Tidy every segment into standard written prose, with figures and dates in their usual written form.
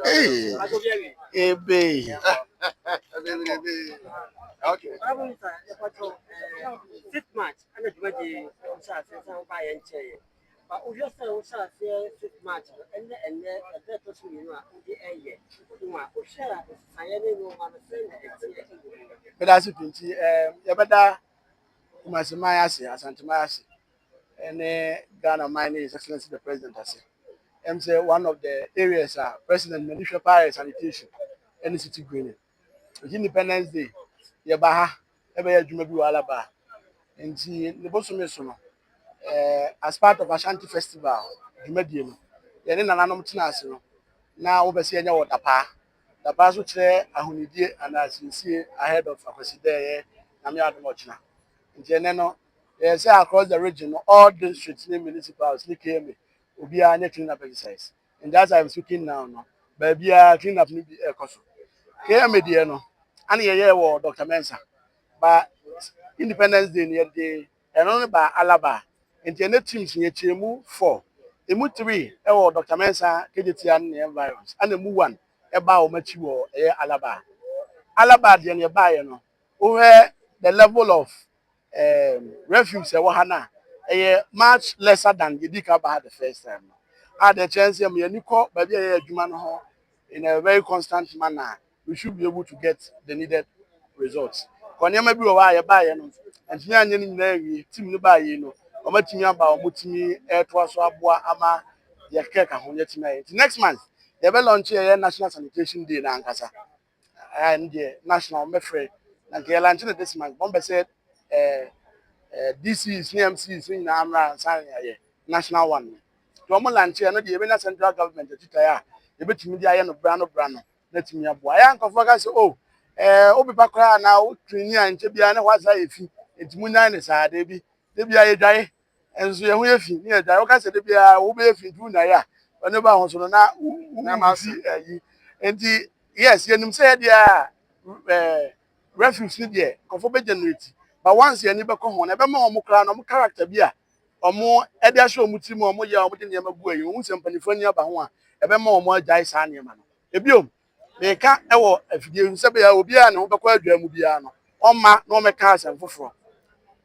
Hey, hey, babe. Okay. Six March, and it's ready. But we just say we shall say 6 March, and that was me. The air, you are share. I am no one saying But as you can see, you better Kumasimaya, Asantimaya, and Ghana, my name is Excellency the President. I'm say one of the areas President Manisha Paris sanitation, any city green. Independence Day, Yabaha, ebe adwuma bi wala ba. Nti ne boso so no as part of Ashanti Festival, dwumadie no. Ye ne nananom tena ase no. Na wo bese enya wo dapa. Dapa so kire ahonidie and asinsie ahead of akwaside na me adom ochina. Nti ene no say across the region, all districts, municipalities, KMA, obi a clean up exercise. And that's why I'm speaking now. No, baby, clean up need be ekoso. KMA there no, and ye wo Dr. Mensa, but Independence Day near day, and only by Alaba. And the teams near Chemu 4, emu 3, Dr. Mensa, KGTN environs, and the mu 1, about Machiwo, Alaba. Alaba the nearby, no, over the level of refuse wahana much lesser than the Dikaba had the first time. Had the chance of Yaniko, but in a very constant manner, we should be able to get the needed results. Konyama bi wa ya ba ye no, engineer nyeni na wi team no ba ye no, o matimi aba o mutimi to aso aboa ama ye keka ho yetimi aye. Next month, they will launch a National Sanitation Day na ankasa. And the national mefre na ke launch this month. Bombe said DCs, CMCs, in Amra, national one. To a launch, and the central government, the bit media and Brano Brano, let me up. I am confident. Oh, Obibakra now, Trinia and Tibiana was if it's Munanis are they be a die, and so we have near Dioka said, they will be if you do Naya, whenever I was on a and the yes, you said, yeah, refuge there, conform generate. But once you never come on, ever more clan, character beer, or more Edia show Mutim or more yaw within Yamabu, you won't send California by one, ever more dice on your man. A biom, they can't ever if you say Obiano, Baquer Mubiano, on my no me cars and for.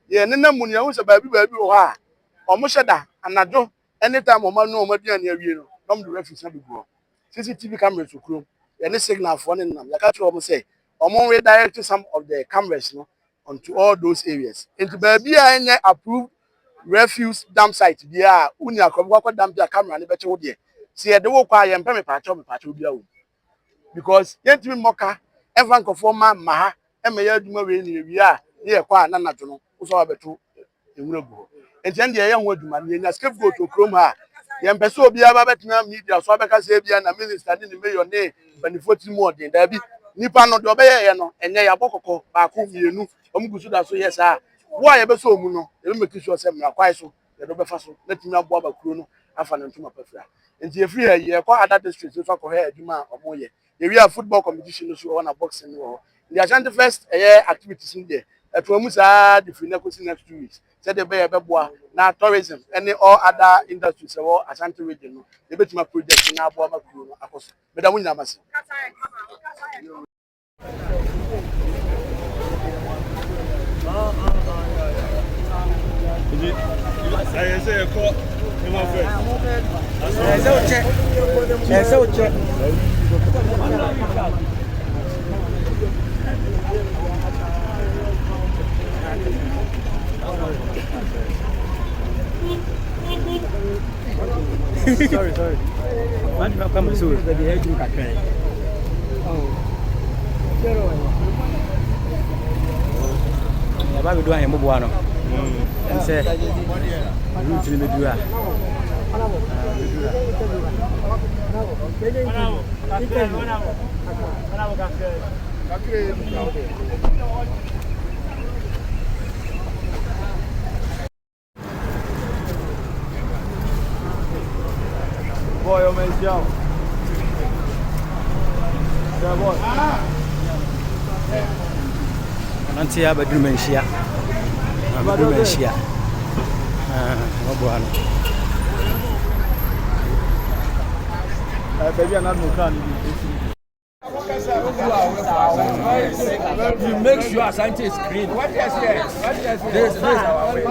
Yeah, Nana Munia was a baby or Mushada, and I do anytime or man no more near you, come to refuge and go. CCTV cameras will crew, any signal for them, like I almost say, or more redirect some of the cameras, no. Onto all those areas. Into baby any approved refuse dump site there, unia come dump your camera and better there. See the work I am paying patch because yet moka everyone conform maha and may you we are near qua nana to know who's all better in Rubo. And then the young woman in a scapegoat to Chrome her. Yam Peso be about media, so I can say, be a minister didn't make your name, but the 40 more than there be Nipa no do be ye no enye ya bokoko ba ko mienu omugusu da so yes ah wo a ye be so mu no e make sure say na kwai so ye do be fa so na timi abo ba kuro no afa na ntuma pafra enti efri ha ye kwa other districts so ko ha adwuma omo ye we are football competition no so na boxing no the Ashanti first activities in there eto mu sa the free next 2 weeks said the be boa na tourism any all other industries so Ashanti region no e betima project na abo ba kuro no akoso me da mu nyama se I say a call. Sorry. What about coming soon? Baba be do an mbo ano and say root ni medura Boy, oh man, yo. Yeah, boy. nanti ya badru menhia mbo ano Baby, I'm not no can. You make sure Asante is green. What is here? This is our way.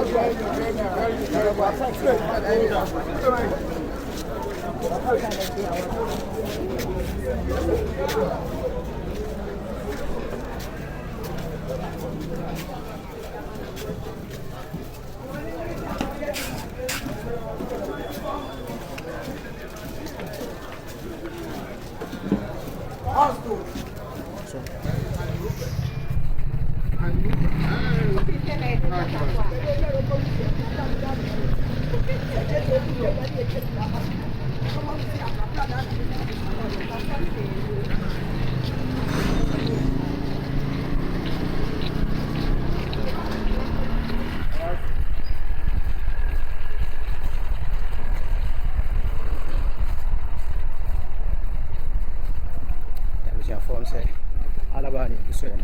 Form say Alaba ni so na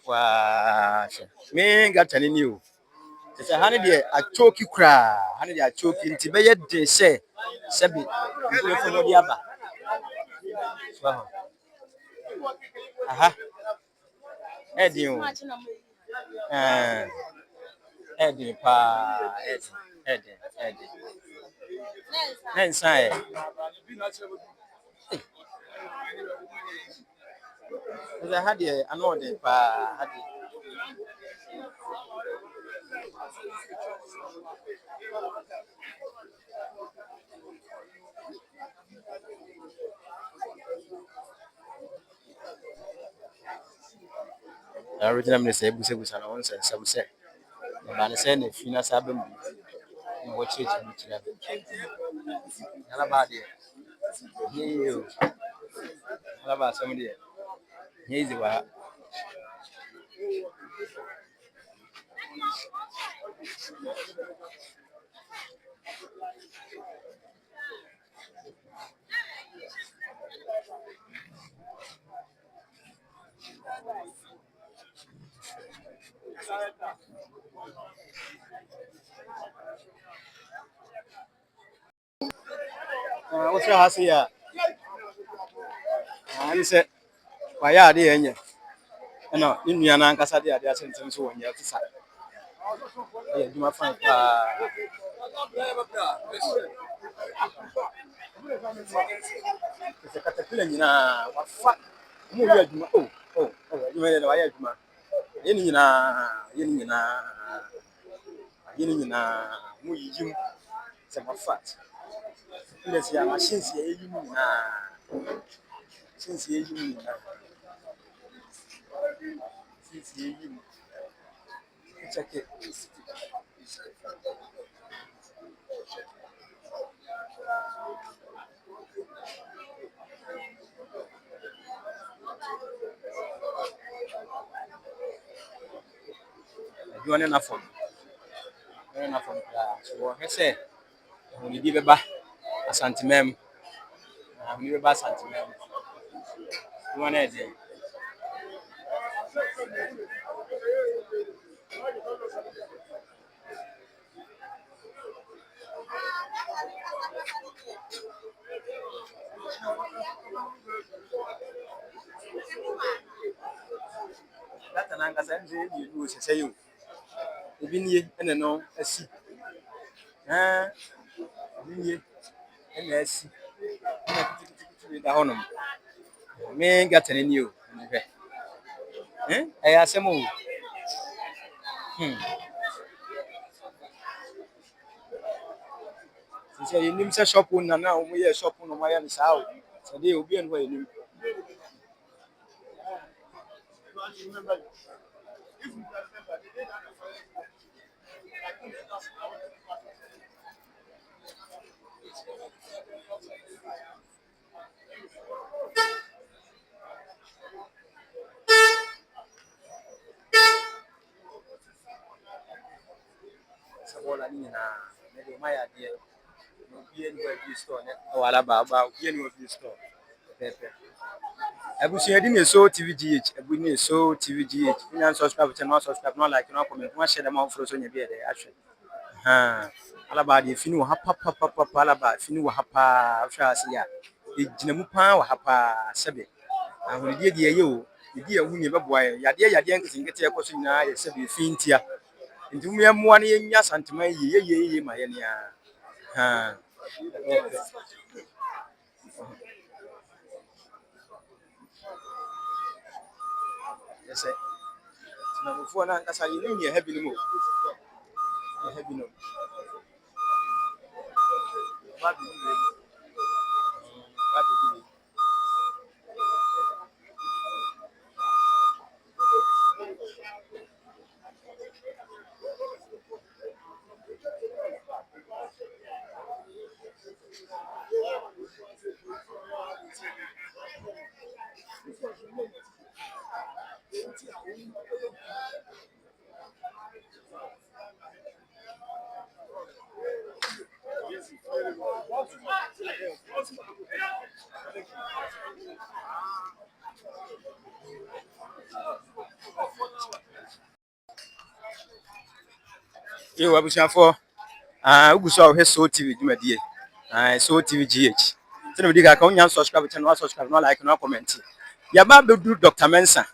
wa me gata ni new se ha ne de achoki kra ha ne de achoki nti be ye de se bi nko no di aba so aha edin o edin pa edin nensa I had I know the had original minister Busa na once some say na say na fina sabem na wo church ni tira ala ba de you ala ba some de easy wa what's your house here and say why are they enye no ni nua na ankasa de ade asenten so wonya tisa e duma fan pa se katapila nyina wafa mu wi aduma aduma ne wa ya aduma yeni nyina mu yijim se mafat ile se ya machine se yijim nyina since yijim nyina check it. You want enough for enough for so I say when you give a ba asantimem when you ba asantimem you want it that an anchor send you say you Obinie ene no asi obinie ene asi na kitikiti da honom me gatane ni o hwɛ ɛyɛ asɛm o sɛ yɛnim sɛ shop na na ɔmo yɛ shop no mo yɛ no saa o sɛ de obi enu hɔ yɛnim sɛ wɔla ni na me de ma yɛ adeɛ obi enu hɔ bi store ne wala ba obi enu hɔ bi store pɛpɛ abusua di ne so tvgh abu ne so tvgh nya subscribe channel subscribe no like no comment no share dem afro so nya bi de ahwɛ alaba de fini wɔ ha papa alaba fini wɔ ha pa ahwɛ ase ya egyina mu pa wɔ ha pa sɛbe ahonidie de ɛyɛ o edi ehu ne bɛboa yade nkete ɛkɔ so nyinaa yɛ sɛbe fintia nti mu yɛmmoa ne yɛnya santema yeye ma yɛ ne a yes na mufo na nkasa yɛ ne habi no mo habi no ba bi ni ba bi yo abusuafo uguso a wo so tv dwumadie so tv gh tena me diga ka onya subscribe channel subscribe no like no comment ya ba bedu Dr. Mensa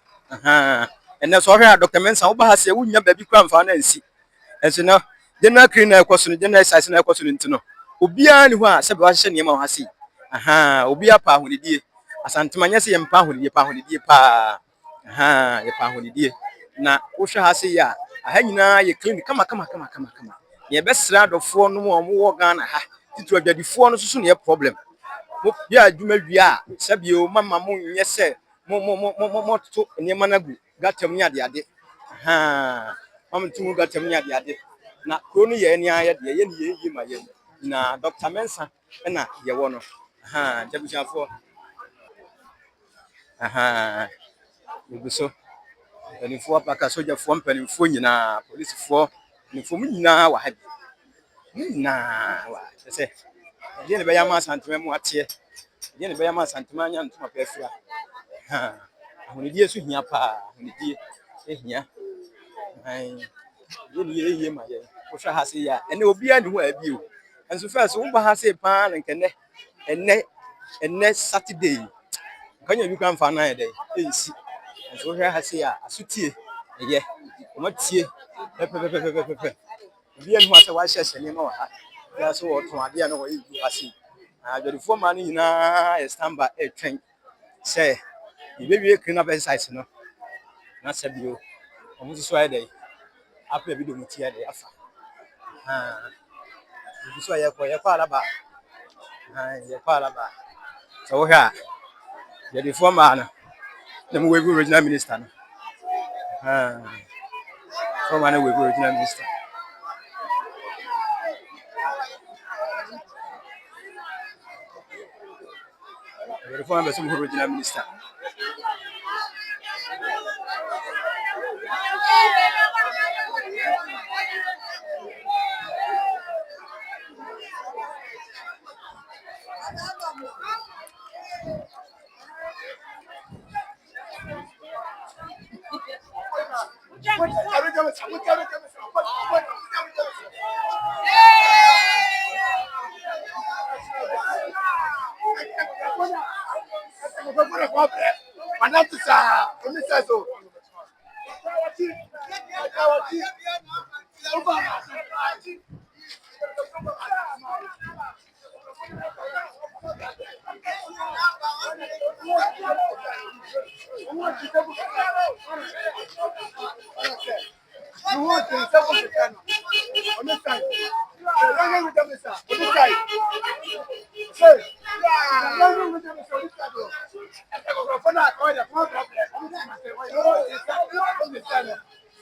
ene so hwe Dr. Mensa wo ba ha se wunya ba bi kwa mfa na nsi enso no general cleaner ekoso no general exercise na ekoso no ntino obia ni ho a se be wa hye niam ho ha se obia pa ahonidie asantema nya se yempa ahonidie pa ahonidie pa ye pa ahonidie na wo hwe ha se ya aha nyina ye clean kama ye be sra dofo no mo wo Ghana ha titu adwadifo no so ne problem mo bia adwuma wia sabio mama mo nyɛ sɛ mo to niema na gu gatam nya de ade mama tumu gatam nya de ade na kro no ye ni ayɛ de ye ne ye ma ye na Dr. Mensa na ye wo no jabushafo uguso panimfo apaka sojafo mpanimfo nyina polisifo panimfo nyina wa ha nyina wa sɛ ye ne be ya ma santema mu ate ye ne be ya ma santema nya ntoma pa afira ahonidie so hia pa ahonidie ehia ye ne ye ma ye wo hwa ha se ya ene obi ani ho abi o enso first wo ba ha se pa na nkene ene Saturday kanya bi kan fa na ye dey esi enso wo hwa ha se ya asutie ye o ma tie pepe obi ani ho ase wa hye hye ne ma wa ha ya so wo to ade na wo yi du ase adwadifo ma no nyina e standby e twen say ibewie clean up exercise no na sabio omo so aye dey apa bi do mutia dey afa bi so ye kwa alaba ye kwa alaba so wo hwa adwadifo ma no na mo we original minister no so ma na we original minister adwadifo ma so mo original minister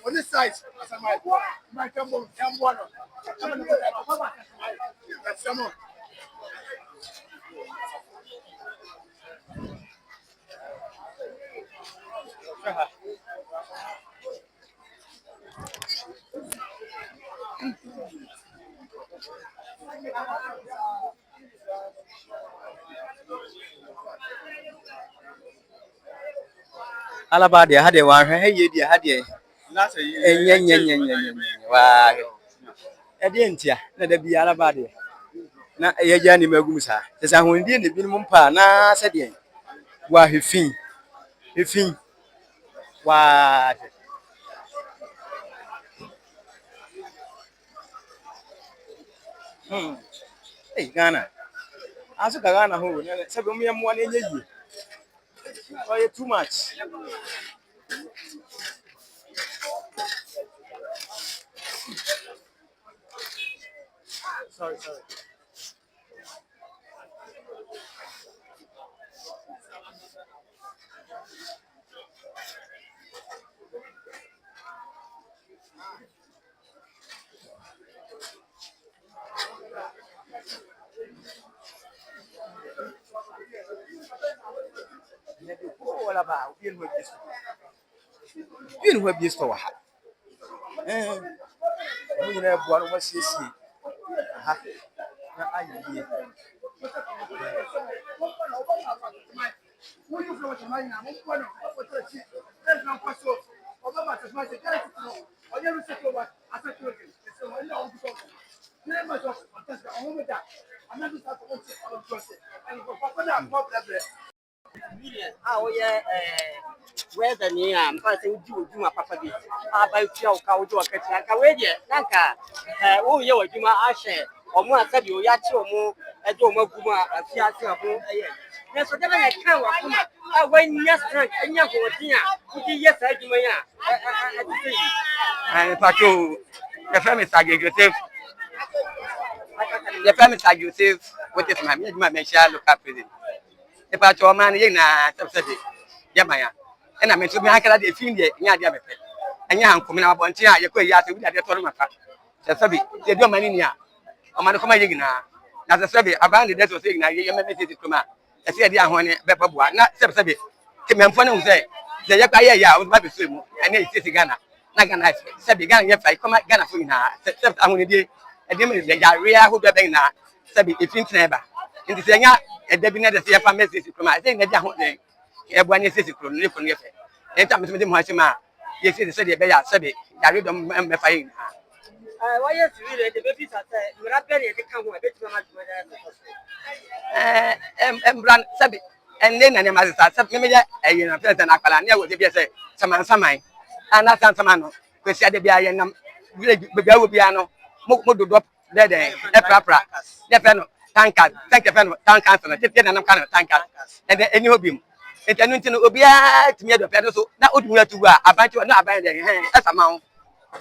On this side, my come on, Alaba de ha de wa hwe he ye de ha de enye wa e de ntia na da bi alaba de na ye ja ni magum sa se sa hondi ne bi mu pa na se de wa hefin wa Ghana aso ka Ghana ho se be mu ye mo na enye yi oh you too much sorry wala ba bien ho bi sto wa ha mu nyina bu anu ma siesie ha na ayi weather ni ampa se udi oduma papa bi aba tia o ka o jo akatia ka we de nanka wo ye waduma ahye omo asabi o ya chi omo eje omo aguma afia se abo eye na so de na kan wa kuma a when nya strength enya ho din a udi ye sa aduma ya Pato, the family Sagi Joseph. The family Sagi Joseph, what is my Michelle look up with it. The Pato man, you know, subsidy. Yamaya. And I mean to be I can have the Yadia. And young coming up on Tia, you could yet with the tournament. The Sabi, the Domania, or Manacoma Yigna. As a Sabi, abandoned that was saying, I am a message to come out. I said, yeah, when Beppa, not Sabi. Kim and Fun say, the Yakaya was Baby Swim, and it's Ghana. Nagana sabi Ghana ye fa ikoma Ghana fo nyina except ahunide edem de yaria ho bebe na sabi efintina eba nti se nya edabi na de se fa message kroma se na dia ho de e bo anya sesi kro ne ko ne fe enta me mo hachima ye se de be ya sabi yari do me fa yin why yes really the baby say mira be ne de kan ho e be tuma ma duma da embran sabi enne na ne ma sa sabi me ya eyin na pesa na akala ne wo de be se saman ana sansama no kwesi ade bia ye nam bia wo bia no mo dodo de e prapra de fe no tanka fe no tanka so no de na nam kan tanka e de eni hobim enti anu ntino obia timi do fe no so na odu atu a abanchi na aban de esama ho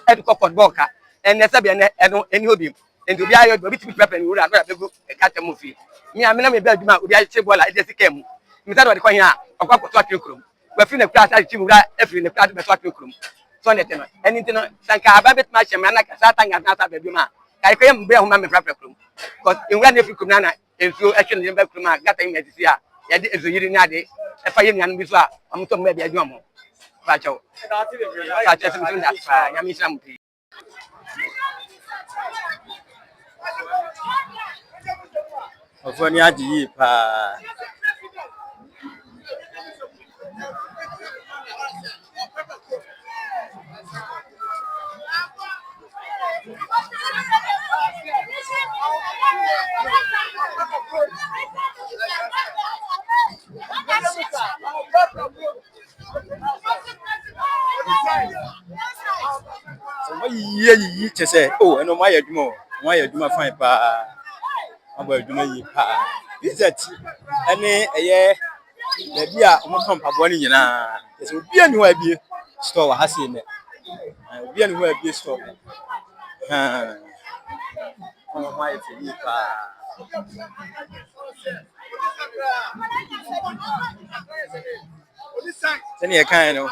e de kokod boka enne sabe enne eni hobim enti obia yo do bitimi prapra ni wura na begu ka temo fi mi amena me bia aduma obia che bola e de sikam mi sa do de ko hia okwa ko to atwekrom we fi na kura sa chi wura e fi na kura be so atwekrom so ne teno eni teno sanka aba bet ma hye me na ka sa tanga na sa ba bi ma kai ko yem bia ho ma me prapra krom because in wura na fi krom na enso e hwe ne be krom a gata im edisi a ye de ezoyiri ni ade e fa ye nyan bi so a amto me bia adwuma mo ba chawo ka che sim sim da fa nyami islam pi ofoni adi yi pa yi che say oh eno ma ya dwuma fine pa aba dwuma yi pa visit ene eye na bia omo ton pabo ni nyina se obi ani wa bie store ha se ne obi ani wa bie store ha omo ma ye yi pa sani e kan no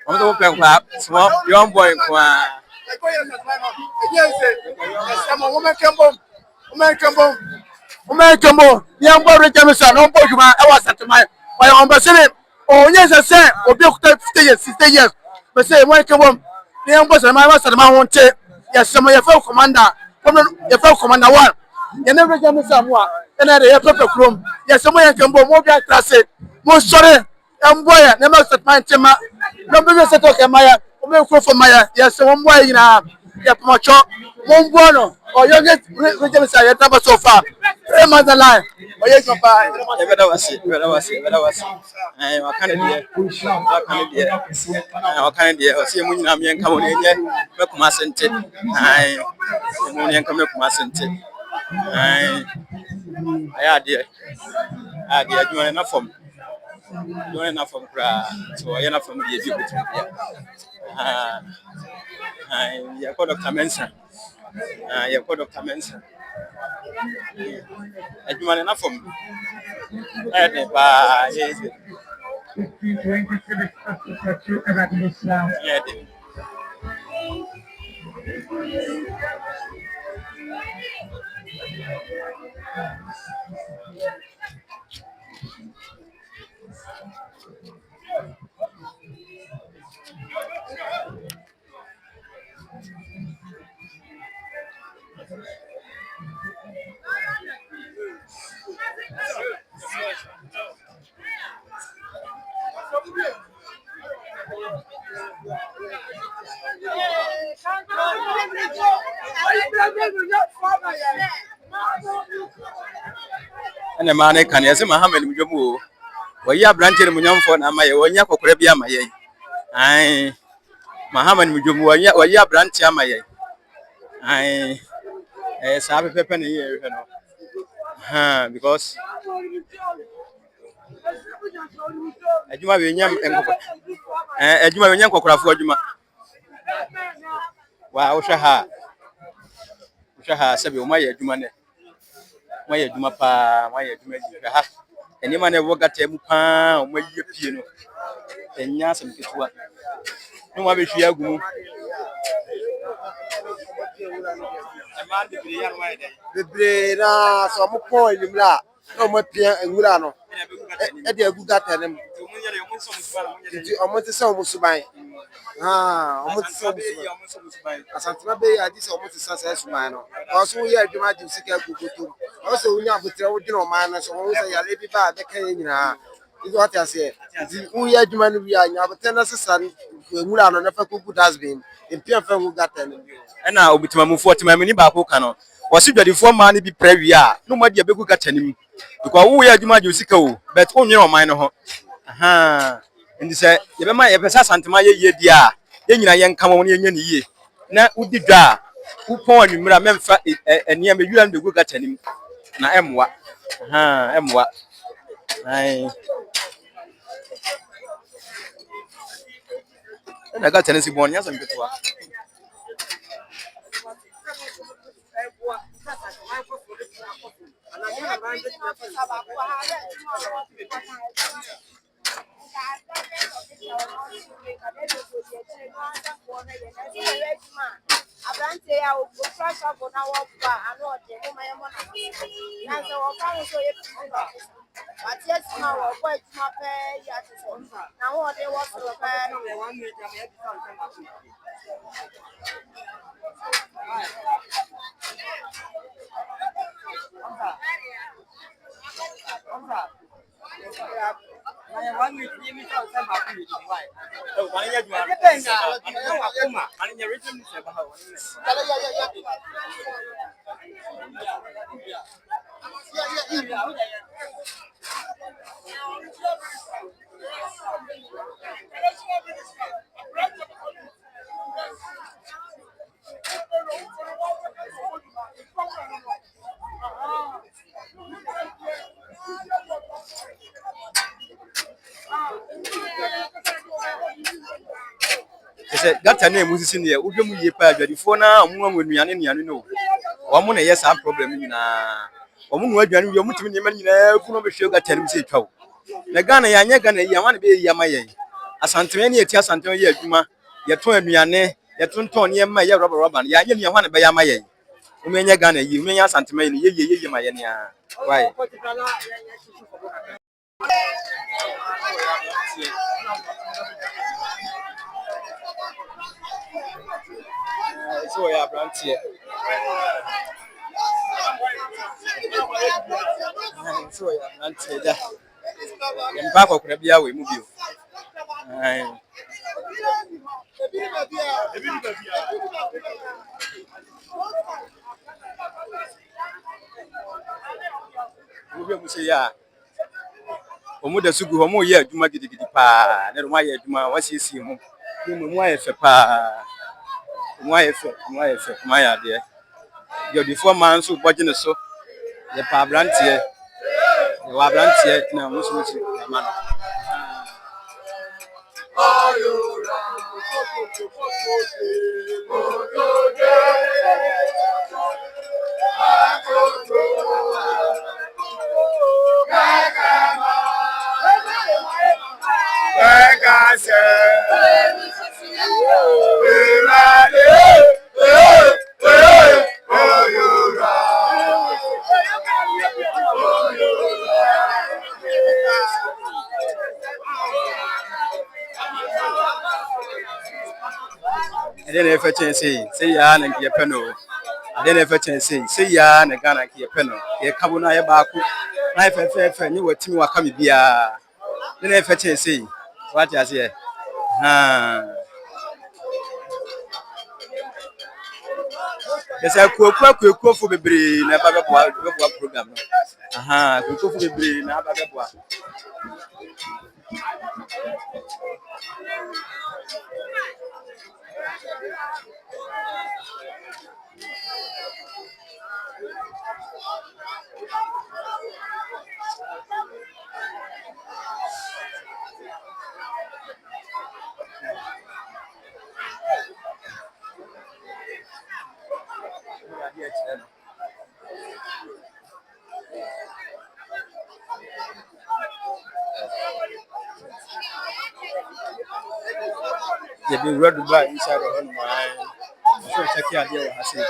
omo to pe kwa small young boy kwa Umekembo yambo rekemisa no mbo juma e wa satman wa yon basele o nyese se obi okuta 50 years 60 years be say umekembo yambo satman wonte ya sama ya fa commander ya fa commander 1 ya ne rekemisa mo a ena de ya pepe krom ya sama ya kembo mo bia trase mo sore yambo ya ne ma satman tema no be se to kemaya o me kro fo maya ya se mo boy ina ya pomocho mo mbono o yo get rekemisa ya taba so far the line. Oh, yes, papa. Better was it. I can't dear. See, when I'm young, come on in here. Make my sentence. I come up my sentence. I dear. I dear, you are enough from. You are enough from so I enough from the executive. You're called Dr. Mensa. You're called Dr. Mensa. You are enough from. And the man can yes, Mohammed Mujomu. Well, you are branching Munyam na my own Yakorebia my. I Mohammed Mujomu, or you are branch my. I sabe pepe ni here, you know. Because Ajuma Vinyam and Ajuma Vinyam Kokrafu Ajuma. Wow, Shaha Sabi, my Jumane, my Jumapa, my Juma. Any man ever got a mupa, where you piano, and Yasam Kitua. No one wish you go. The brain, some point in la, no more Pierre and Gurano. Eddie Gugat and him. Almost the same Musubai. Almost the same. As Santa Bay, I did almost a success man. Also, we are Jumadi Sika Gugutu. Also, we have with the original miners, or always a lady bad, the Kenya. Is what I say. We are Jumani, we are now, but 10 son, Mulan, never could has been in Pierre Got them. And now with my move 40 mini Bakano. Was it the 4 money be previa? No matter be good at him. Because we are Juma Jusico, but only your minor. Aha. And he said, you might have a Santa ye dear. Then I young come on in ye. Now, would the da who point you, Memphis, and near me, you and the good at him. Now, am what? Am what? I got Tennessee born, yes, I'm good to work. se gata na musisi ne wo dwemu yie pa adwadifo na omo anwanuane no omo na yes am problem nyina omo nwa adwane wi omo timi ne ma nyina kuno be hwe gata nim se twawo na Ghana ya nya Ghana yi amane be yi amaye asanteme ne eti asanteme ye adwuma ye to anuane ye tonton ne ma ye rubber ya nya ne hwane be ya amaye ume nya Ghana yi ume nya asanteme ne ye ma ye ne a why so ya brantie so ya brantie da mpa kokora bia we mu bio Ubi mu se ya omu da sugu homo ye adwuma gidigidi pa na ro ye adwuma wasisi ho mu ayefe pa mu ayefe ma ya de yo before man so boje ne so ye pa brantie ye wa brantie na musu ma no Then if I say ya na ye peno then if I say ya na Ghana ki ye peno ye kabuna ye ba ku na fe ni watimi waka me bia then if I say what you say yes I ku fu bebre na ba beboa program ku fu bebre na ba beboa ye be read by inside of my so check here there I say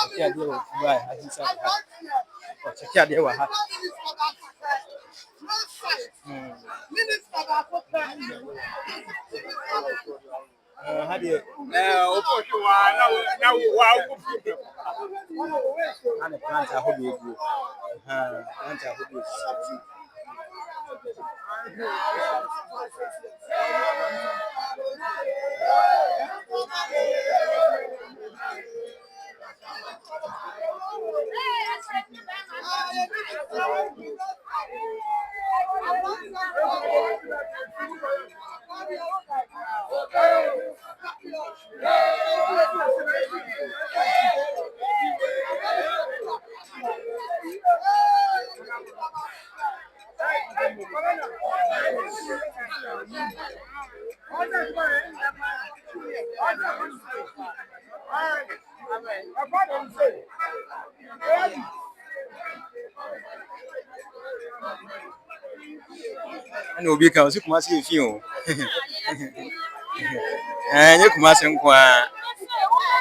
check here there by inside check here there wa ha how do you and plant a hobby go plant a hobby and obi ka so kuma se fi o nye kuma se nko a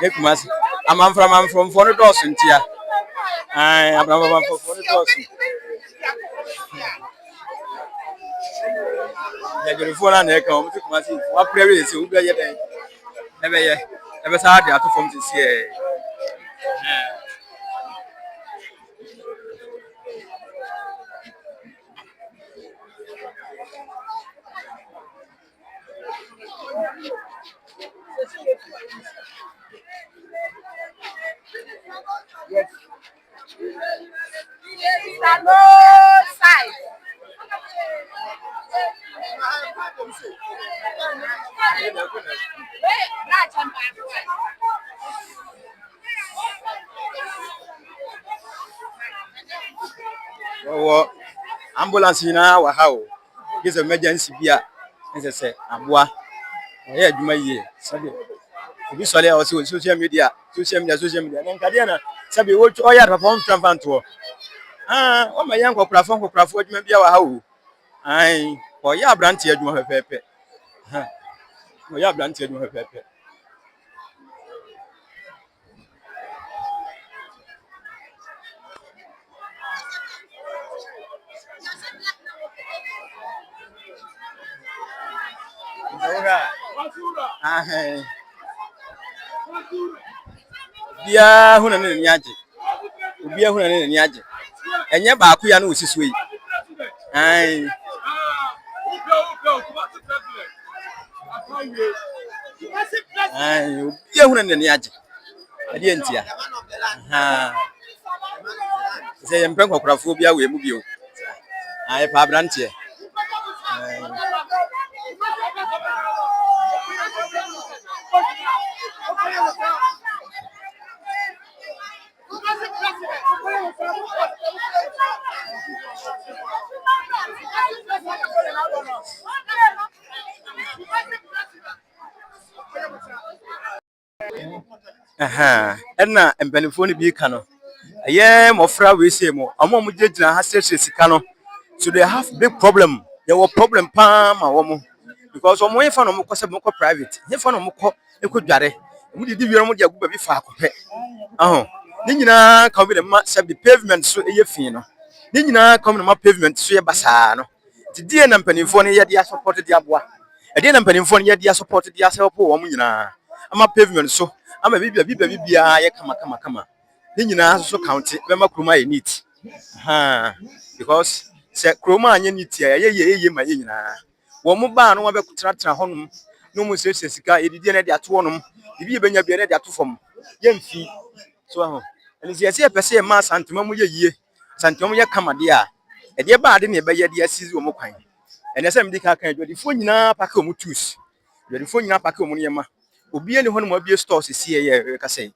nye kuma se amamfra from for no dos ntia abramam for no dos ya jori fo na ka o mu kuma se wa prayer se obi ye den ebe sa de ato form se yes no side. Ambulance na wa ha o. This emergency bia say aboa ɔyɛ adwuma yie sɛbi obi sɔre a ɔsɛ social media na nkadeɛ na sɛbi ɔyɛ ade papa ɔmfa mfa ntoɔ ɔma yɛ nkɔkorafo adwuma bi a wɔ ha o ɔyɛ aberante adwuma pɛpɛɛpɛ ɔyɛ aberante adwuma pɛpɛɛpɛ biara hu na ne ni agye obiara hu na ne ni agye ɛnyɛ baako ya na osi so yi obiara hu na ne ni agye ɛdeɛ ntia sɛ yɛmpɛ nkɔkorafoɔ bi awɔ mu bio yɛpɛ aberanteɛ ɛna mpanimfoɔ no bi ka no ɛyɛ mmɔfra wei sie mu ɔmo gyinagyina ha sɛhyɛ sika no so they have big problem yɛwɔ problem paa ma wɔn because ɔmo yɛ fa na ɔmo kɔ sɛ ɔmo kɔ private yɛ fa na ɔmo kɔ dware ɔmo didi wiara ɔmo de agu baabi faako pɛ ne nyinaa ka bi de ma sɛ the pavement so ɛyɛ fi no ne nyinaa ka bi de ma pavement so yɛ basaa no ti die na mpanimfoɔ no yɛ de support de aboa ɛdeɛ na mpanimfoɔ no yɛ de support de asɛ wɔn wɔn nyinaa ama pavement so ama bibia yɛ kama ne nyinaa so count bɛma kuroma yɛ neat because sɛ kuroma anyɛ neat a yɛ ma yɛ nyinaa wɔn mo baa no wɔn bɛkutratra hɔnom no mo sɛ sika yɛdidi na de ato hɔnom bibi yɛbɛnya bia na de ato fam yɛmfi so ɛne sɛ yɛsɛ yɛpɛ sɛ yɛma asantoma mo yɛ yie asantoma mo yɛ kama deɛ a ɛdeɛ baa de ne yɛbɛyɛ de asi wɔn mo kwan ɛne sɛ mede ka kan adwadifoɔ nyinaa pake wɔn tools adwadifoɔ nyinaa pake wɔn nneɛma obiara ne hɔnom abie store sisi yɛ kasa yi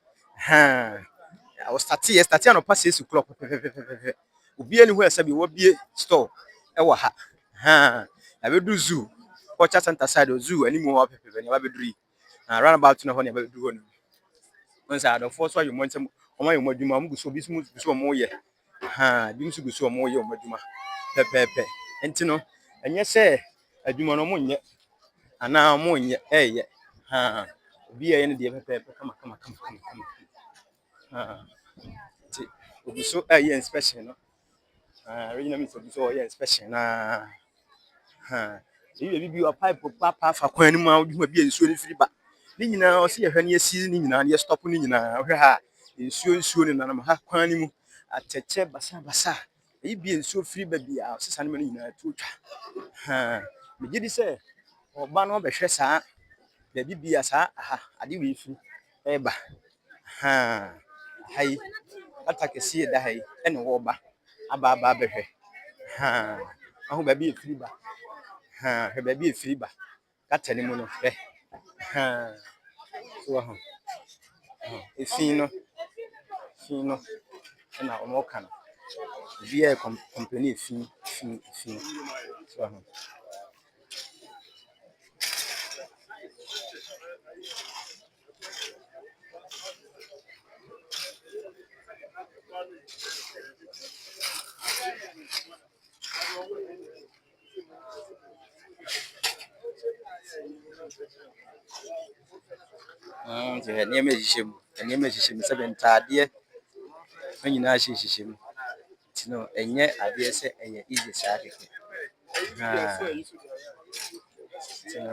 I was starting on past 6 o'clock. Obiara ne ho ɛsɛ bi wabie store ɛwɔ ha I will do zoo culture center side of zoo ani mu hɔ pɛpɛpɛ ne wabɛduru na round about no hɔ ne wabɛduru hɔ no once I don't force you want some ɔmo ayɛ ɔmo adwuma ɔmo gu so bi so ɔmo yɛ bi nso gu so ɔmo yɛ ɔmo adwuma pɛpɛpɛ enti no ɛnyɛ sɛ adwuma no ɔmo nyɛ ana ɔmo nyɛ ɛyɛ obi yɛ ne deɛ pɛpɛpɛ kama obi so ɛyɛ inspection no regional minister obi so ɔyɛ inspection na ebi wa pipe papa fa kwan no mu a odwuma bi nsuo ne firi ba ne nyinaa ɔse yɛhwɛ ne yɛsi ne nyinaa ne stop ne nyinaa ɔhwɛ ha nsuo ne nanam ha kwan ne mu atɛkyɛ basa ebi nsuo firi ba bia ɔsesa ne nyinaa tuotwa megye di sɛ ɔba no ɔbɛhwɛ saa baabi bia saa ade wei firi ɛba hai atakɛse da hai ɛne wɔba aba bɛhwɛ ahu baabi efiri ba hwɛ baabi efiri ba kata ne mu no hwɛ so efin no na ɔmo ka no bi yɛ company efin so nneɛma hyehyɛ mu sɛ ntaadeɛ no nyinaa hyehyɛ mu nti no ɛnyɛ adeɛ sɛ ɛyɛ easy saa kɛkɛ nti no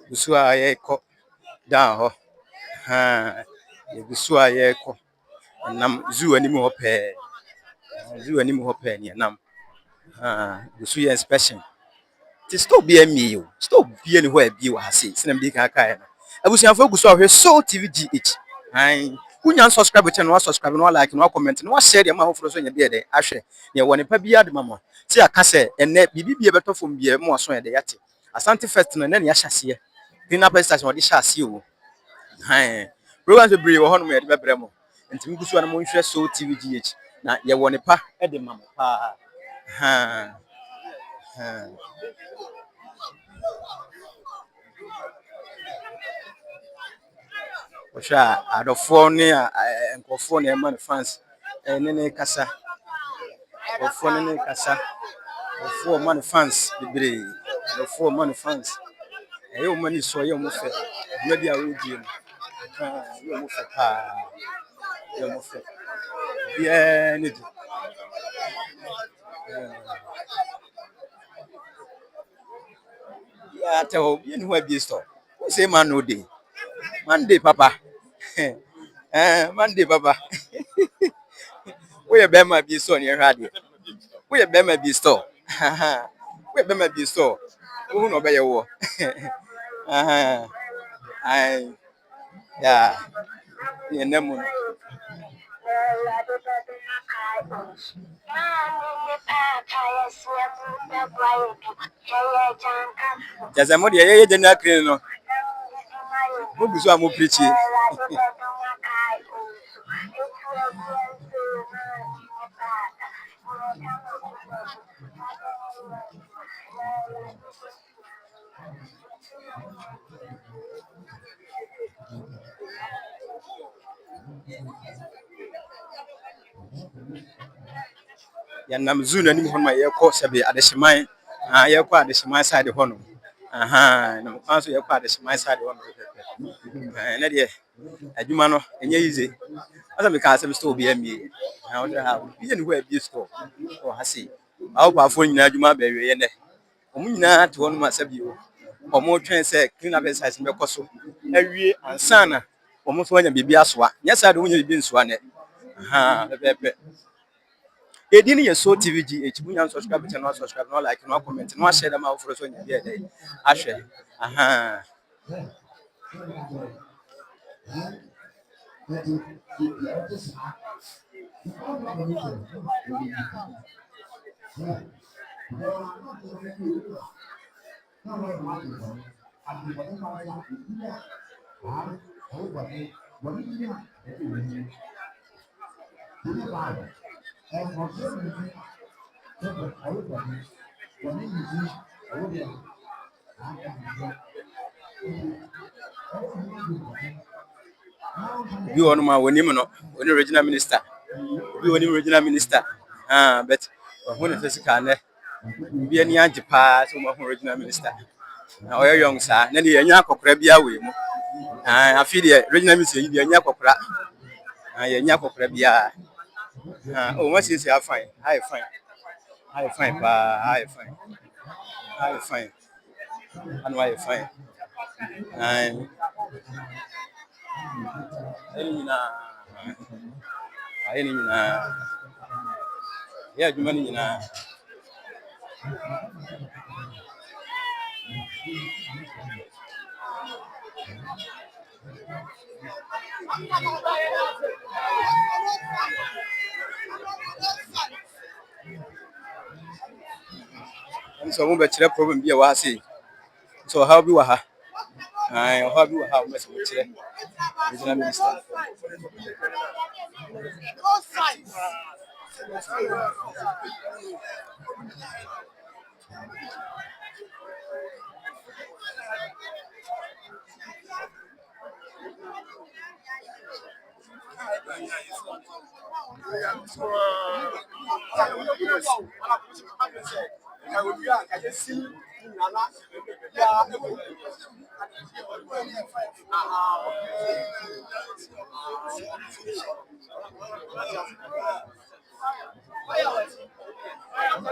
Gusu a yɛkɔ down hɔ. Gusu a yɛkɔ. Nam zoo anim hɔ pɛɛ. Zoo anim hɔ pɛɛ ne nam. Gusu yɛ inspection. Ti store bi amie o. Store bi ne hɔ abi wɔ ha sei. Sinam di kan kae no. Abusuafo gusu a hwɛ Soul TV GH. Kunya subscribe channel wa subscribe no like no comment no share dem ahoforo so nya bi ede ahwɛ ne wɔ ne pa bi ade mama ti aka sɛ enne bibi bi ebeto fom bi mo aso ede yate Asante First no na ne yahase clean up station ɔde hyase o programs be bri wɔ hɔ no me de bebrɛ mo ntimi gusu na mo nhwɛ Soul TV GH na ye wɔ ne pa ede mama pa Osha adofo ne nkofo ne man fans ne kasa ofo ne kasa ofo man fans bibre ofo man fans e o mani so ye mo fe na dia we die no ye mo fe pa ye mo fe bien ne di ya te ho ye ni ho abi store o say man no dey Monday papa Monday papa we be ma bi store ne hwa de we be ma bi store we be ma bi store wo no be ye wo ai ya ye nemu Jazamo de ye de na kire no mo biso am preach ya nam zoo na nim ho ma ye kɔ sebe adehyeman ye kɔ adehyeman side ho no na mo kan so ye kɔ adehyeman side ho no na de adwuma no enye easy asa me ka se store bi amie o de ha bi ne ho abi store o ha sei awo ba fo nyina adwuma ba wie ye ne o mu nyina te ho no ma sabi o mo twen se clean up exercise me kɔ so awie ansana o mo so anya bibi asoa nya sa de wo nya bibi nsoa ne pepe Edini ye Soul TV GH bunya subscribe channel subscribe no like no comment no share dem aforo so nya bi ede ahwe bi wonu ma wonim no woni regional minister bi woni regional minister but who ne physical ne bi ani age pa so mo regional minister na oyo young sa na ne yanya akokora bia we mu afi de regional minister yi yanya akokora yanya akokora bia o ma si fine high fine pa high fine and why fine Ini na ya juma ni na so mo be kire problem bi e wa sei so how bi wa ha I have you how much regional minister.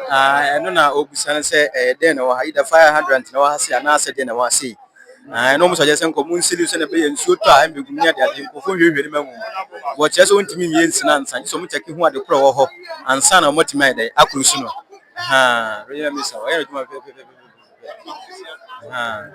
I don't know. Obusan say then or either fire hydrant no has an answer then I see. I know suggest common solution a be so time be near the phone you remember. What just want to mean yen and so much taking what the pro and son of what made the accrusion. Ha, really miss our ha.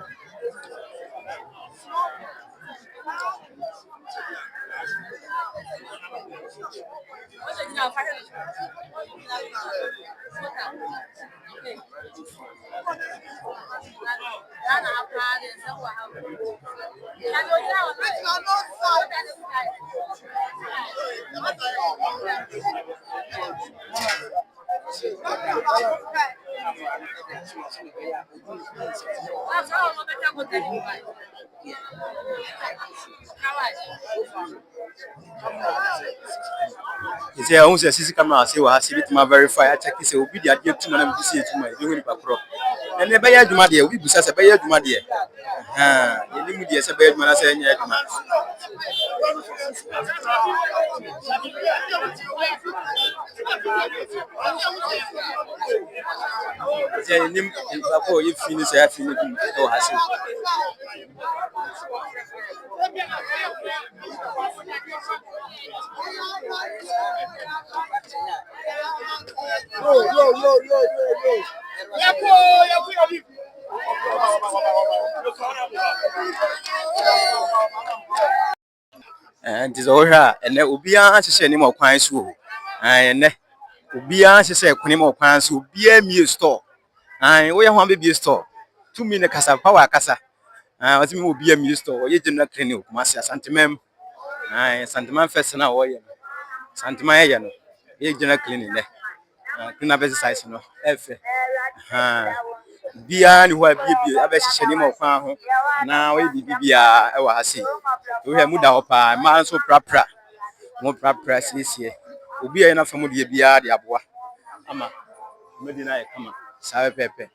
He say I want to see camera say we have to ma verify check say obi dey adie tuma na me see tuma e we papro na ne be ya adwuma de obi busa say be ya adwuma de ha ye ni mu de say be ya adwuma na say nya adwuma say ni papro ye fini say afini bi do ha say and is all here and there will be answer any more kwan so and obi answer say kwan more kwan so be a store and we wan be store 2 minutes kasa power kasa what me will be a store or ye general clinic master santimem santimam first na wo ye santimam ye no ye general clinic ne clean exercise no efe bia ni ho bia abehye ni mo kwan ho na we bibia e wa hase we he muda ho pa ma so prapra mo prapra siesie obi e na fam de bia de aboa ama medina e kama sabe pepe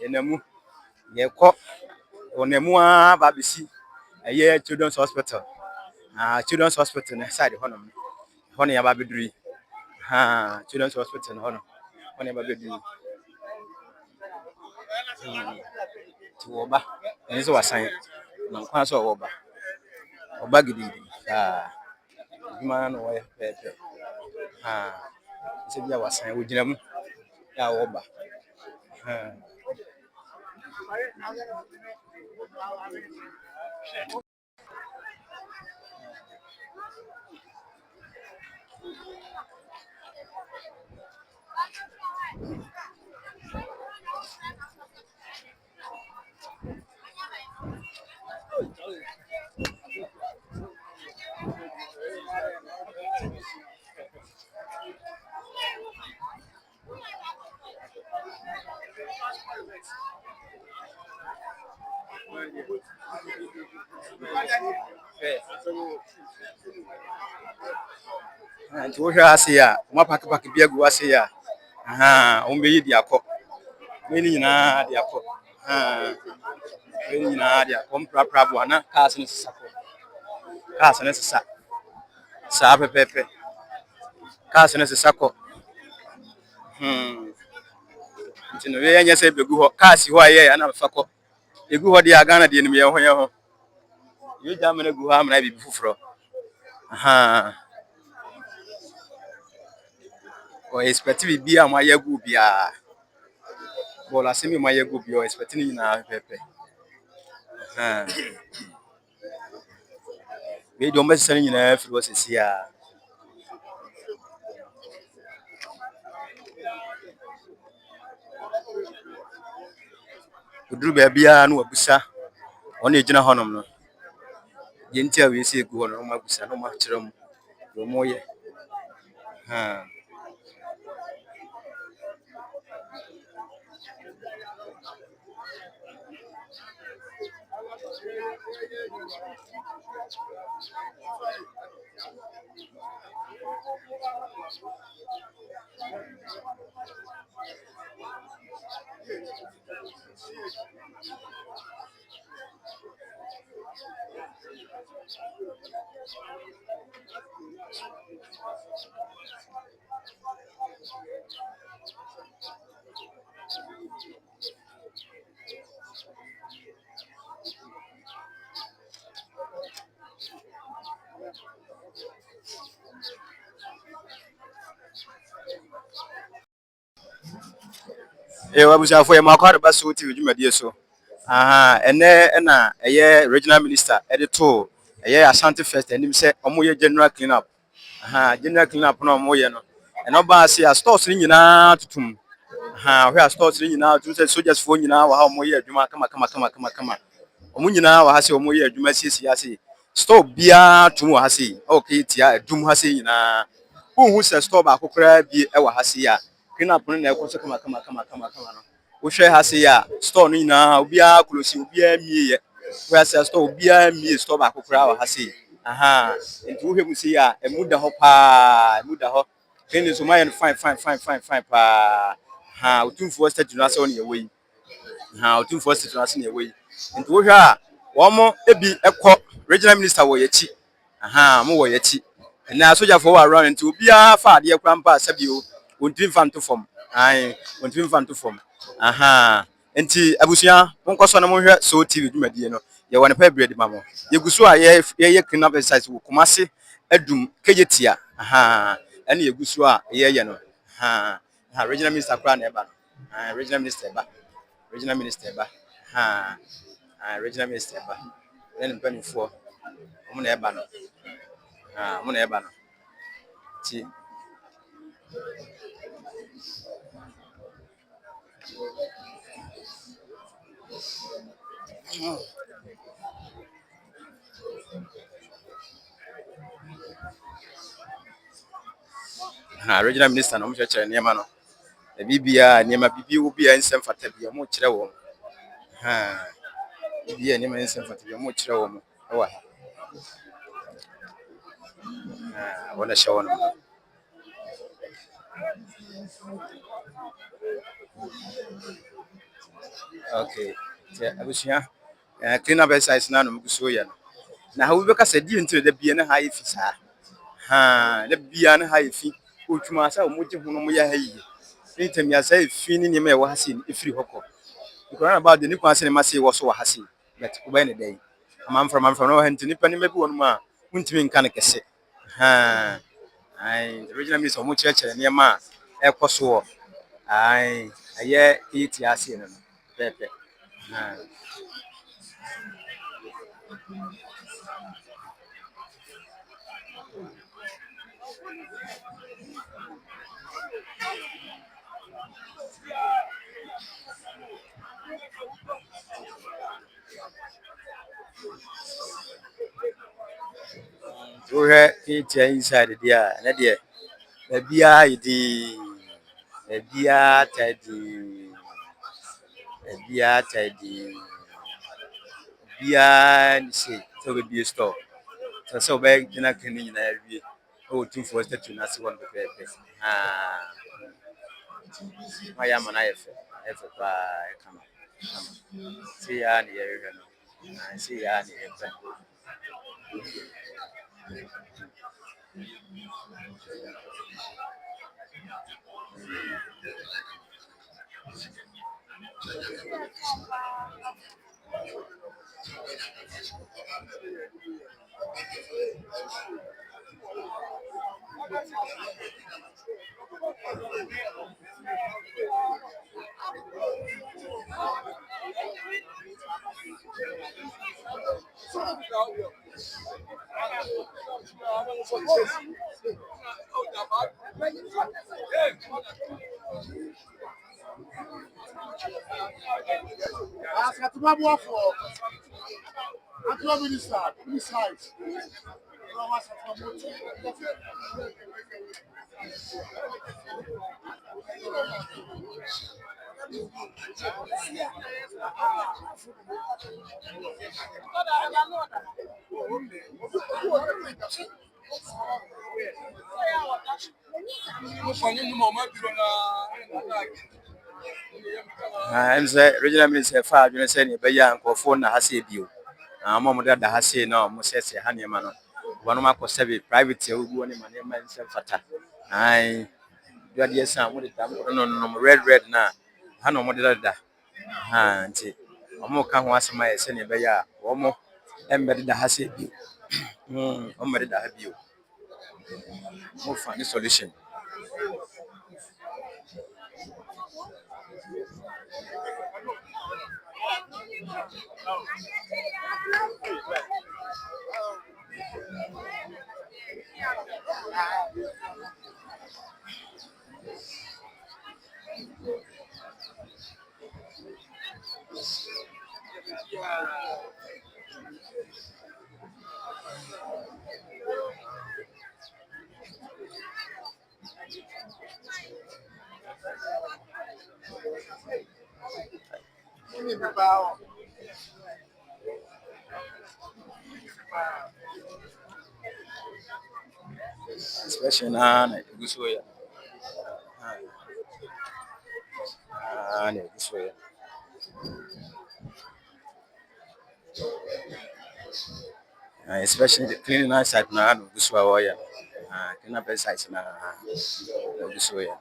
enamu ye ko onamu a ba bisi eye children's hospital children's hospital na side honom hono ya ba beduri children's hospital hono ya ba beduri Oba and so was saying no kwaso oba gidi man o pepe se bia wasan wo gina mu ya oba and wo hwa ase ya mo pak bia gu ase ya o mbe yi di akọ we ni nyina di akọ we ni nyina di akọ prapra bo na cars ne sesa sa pepe cars ne sesa ko ntino we anya se begu ho cars ho aye ya na fa ko egu ho di aga na di ni me ho ye jamana gu ha amna bi fufuro o expect bi ama yagu bia bola semi ma yagu bia o expect ni na pepe we do mbese ni na firi wo sesia oduru ba bia na wabusa on a general honor. Yentia we say go on my busa no matchrum. No more yet. Wabusa for my car bus with you, my dear so. And then a regional minister editor, Ashanti first, and him say, Omoye general cleanup. General cleanup no more, and Oba say, a stores in to tum. Where stores in to say soldiers for you now, how Moye, Juma, come. Omunyina wa hase omoye adwuma siesie store bia tumu hase okay tia adwum hase na hu se store ba kokora bi e wa hase ya clean up na ekoso kama no wo hwe hase ya store no nyina obia close obia miye we se store obia miye store ba kokora wa hase enti wo hwe mu se ya emuda ho pa emuda ho clean so my fine pa otumfo state no ase on ye we otumfo state no ase ne we nti wo hwa a wo mo ebi ekọ regional minister wo yachi mo wo yachi na soja for wa around nti obi a fa ade ekwa mpa asabio ontrim fanto form ontrim fanto form nti abusua wonkoso na mo hwe so tv dwumadie no ye wone pa bread mamo ye guso a ye clean up exercise wo kumase adum kejetia ene ye guso a ye no regional minister kra na eba regional minister eba regional minister ba then penny for mo na eba no ti regional minister no mo chere niema no e bibia niema bibi wo bia nsem fata bia mo chere wo bibia niema nsem fata bia mo chere wo mo wa wala shawo no okay abusua clean up exercise na no mguso ya no na ha wo be ka sadi ntire da bia na ha ifi sa da bia na ha ifi otwuma sa mo je hu no mo ya ha yi nitam ya sa ifi ni ne me wa ha si ifiri hokọ because about the ni kwan se ne mase wo so wa ha si but ko ba ne dai am from no ha ntini pa ni me bi wonu ma untimi nka ne kese the original minister mo chere ne ma ekoso aye iti ase no pepe we iti inside there na there bia idi bia tadi bia ni say so be store so be gina kan ni na wie o too for state na se won be maya mana efe pa kama see ya ni ye no see ya ni efe I'm say regional minister fa adwene say ne be ya nkofo na ha say bio. Ama mo da ha say na mo say ha ne ma no. Wono makọ be private e ogu ne ma ne ma nsem fata. Ai duade yesa mo de tam no red na ha no mo de da. Ha nti omo ka ho asema ye se ne be ya omo embede da ha say bio. Omo de da ha bio. Mo find solution. Especially na guso ya. Ne guso ya. Especially the cleaning outside na no guso wa ya. Clean up site na guso ya.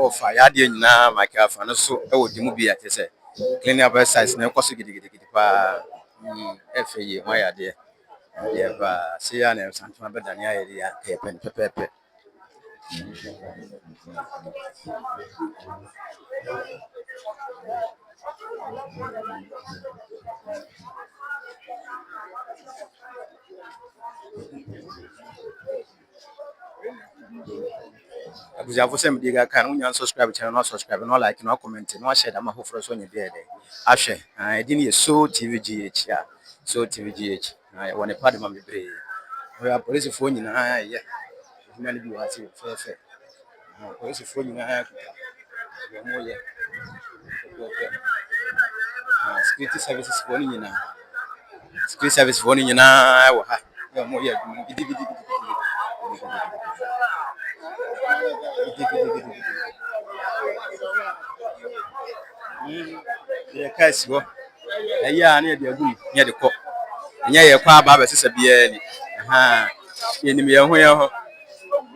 Offer ya de nyina maka afa no so e wodi mu bi ate se cleaning up exercise na ekoso gidigidi pa efe ye ho ya de ba se ya na santima be dan ya ye ya pepe. Abuja for some diga kan unya subscribe channel no subscribe no like no comment no share da ma hofro so nya be dey ahwe edin ye so tvgh ya so tvgh wona pad ma be bre we police fo nyina ye nyina bi wa se fe police fo nyina ya kuta mo ye security services fo nyina security service fo nyina wa ha mo ye gidi ye kasi ho eya na de agum ye de ko nya ye kwa ba sesa bia ni ye nim ye ho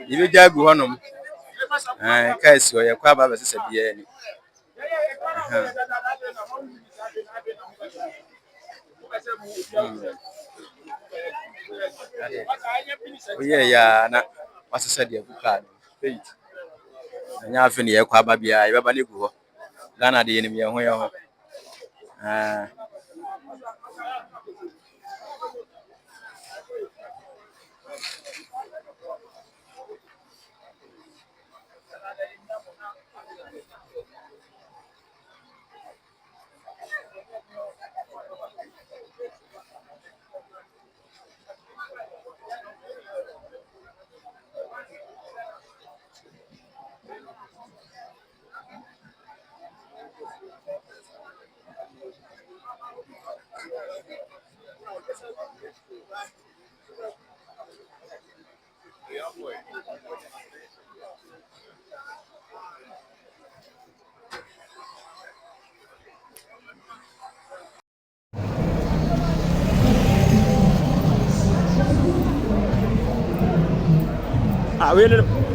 ye be jagu honom kasi ho ye kwa ba sesa bia ni oye ya na wasesa de abuka faith nya afi ni ye kwa ba bia ye ba ne gu ho Ghana de ye nim ye ho Ah, we